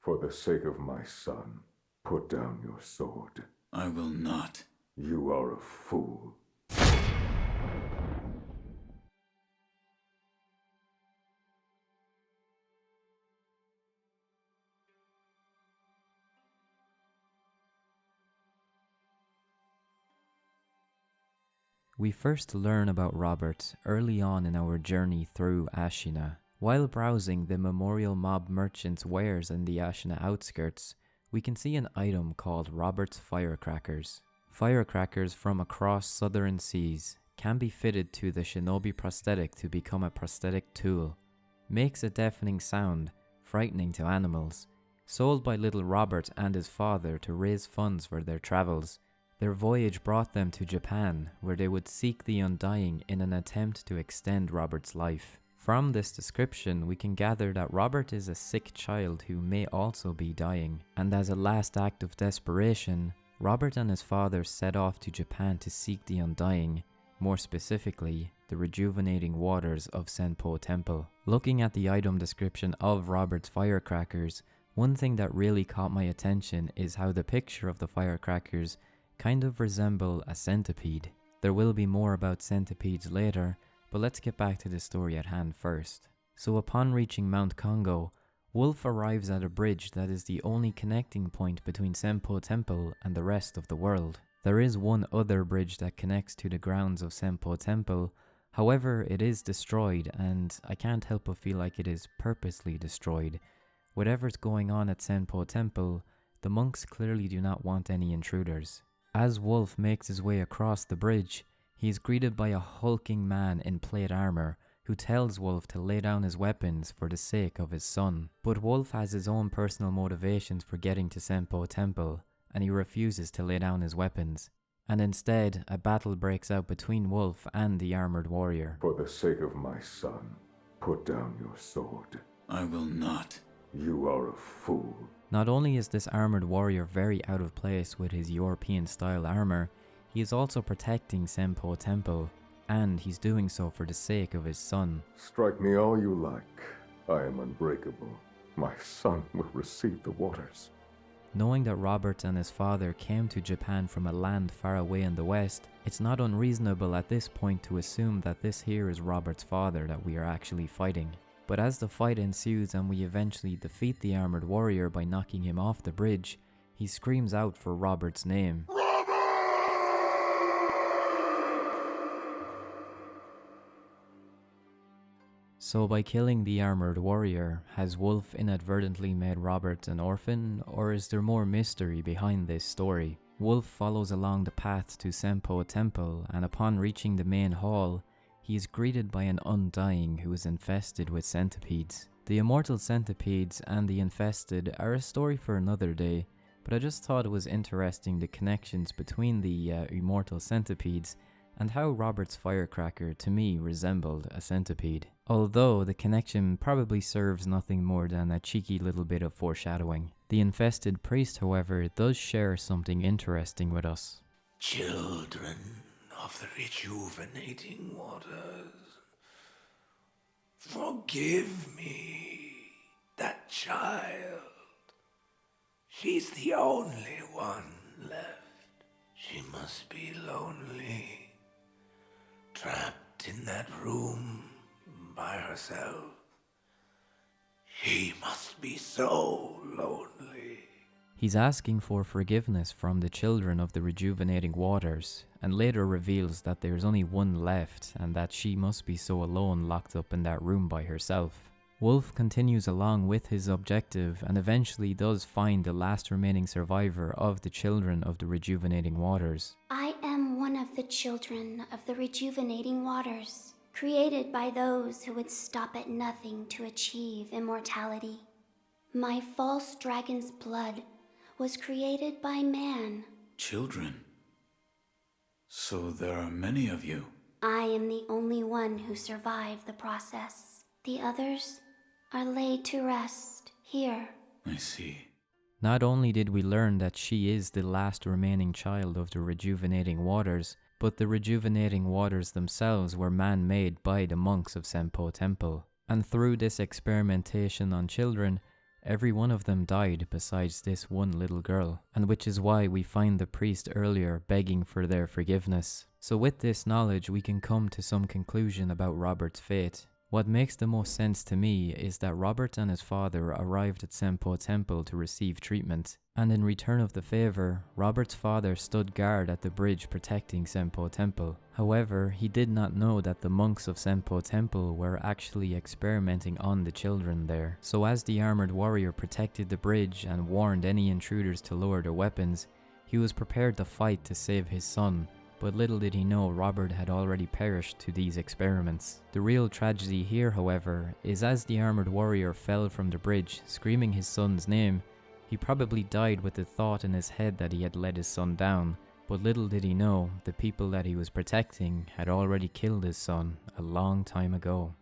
For the sake of my son, put down your sword. I will not. You are a fool. We first learn about Robert early on in our journey through Ashina. While browsing the Memorial Mob Merchant's wares in the Ashina outskirts, we can see an item called Robert's Firecrackers. Firecrackers from across southern seas can be fitted to the shinobi prosthetic to become a prosthetic tool. Makes a deafening sound, frightening to animals. Sold by little Robert and his father to raise funds for their travels. Their voyage brought them to Japan, where they would seek the Undying in an attempt to extend Robert's life. From this description, we can gather that Robert is a sick child who may also be dying, and as a last act of desperation, Robert and his father set off to Japan to seek the Undying, more specifically, the rejuvenating waters of Senpo Temple. Looking at the item description of Robert's firecrackers, one thing that really caught my attention is how the picture of the firecrackers kind of resemble a centipede. There will be more about centipedes later, but let's get back to the story at hand first. So upon reaching Mount Kongo, Wolf arrives at a bridge that is the only connecting point between Senpo Temple and the rest of the world. There is one other bridge that connects to the grounds of Senpo Temple, however it is destroyed, and I can't help but feel like it is purposely destroyed. Whatever's going on at Senpo Temple, the monks clearly do not want any intruders. As Wolf makes his way across the bridge, he is greeted by a hulking man in plate armor who tells Wolf to lay down his weapons for the sake of his son. But Wolf has his own personal motivations for getting to Senpo Temple, and he refuses to lay down his weapons. And instead, a battle breaks out between Wolf and the armored warrior. For the sake of my son, put down your sword. I will not. You are a fool. Not only is this armored warrior very out of place with his European-style armor, he is also protecting Senpo Temple, and he's doing so for the sake of his son. Strike me all you like. I am unbreakable. My son will receive the waters. Knowing that Robert and his father came to Japan from a land far away in the west, it's not unreasonable at this point to assume that this here is Robert's father that we are actually fighting. But as the fight ensues and we eventually defeat the armored warrior by knocking him off the bridge, he screams out for Robert's name. So by killing the armored warrior, has Wolf inadvertently made Robert an orphan, or is there more mystery behind this story? Wolf follows along the path to Senpo Temple, and upon reaching the main hall, he is greeted by an Undying who is infested with centipedes. The immortal centipedes and the infested are a story for another day, but I just thought it was interesting the connections between the immortal centipedes and how Robert's firecracker to me resembled a centipede. Although the connection probably serves nothing more than a cheeky little bit of foreshadowing. The infested priest, however, does share something interesting with us. Children of the rejuvenating waters, forgive me, that child. She's the only one left. She must be lonely, trapped in that room by herself. She must be so lonely. He's asking for forgiveness from the children of the rejuvenating waters, and later reveals that there's only one left and that she must be so alone locked up in that room by herself. Wolf continues along with his objective and eventually does find the last remaining survivor of the children of the rejuvenating waters. I am one of the children of the rejuvenating waters, created by those who would stop at nothing to achieve immortality. My false dragon's blood was created by man. Children? So there are many of you. I am the only one who survived the process. The others are laid to rest here. I see. Not only did we learn that she is the last remaining child of the rejuvenating waters, but the rejuvenating waters themselves were man-made by the monks of Senpo Temple. And through this experimentation on children, Every one of them died besides this one little girl, and which is why we find the priest earlier begging for their forgiveness. So with this knowledge we can come to some conclusion about Robert's fate. What makes the most sense to me is that Robert and his father arrived at Senpo Temple to receive treatment, and in return of the favor, Robert's father stood guard at the bridge protecting Senpo Temple. However, he did not know that the monks of Senpo Temple were actually experimenting on the children there. So as the armored warrior protected the bridge and warned any intruders to lower their weapons, he was prepared to fight to save his son. But little did he know Robert had already perished to these experiments. The real tragedy here, however, is as the armored warrior fell from the bridge, screaming his son's name, he probably died with the thought in his head that he had let his son down. But little did he know, the people that he was protecting had already killed his son a long time ago.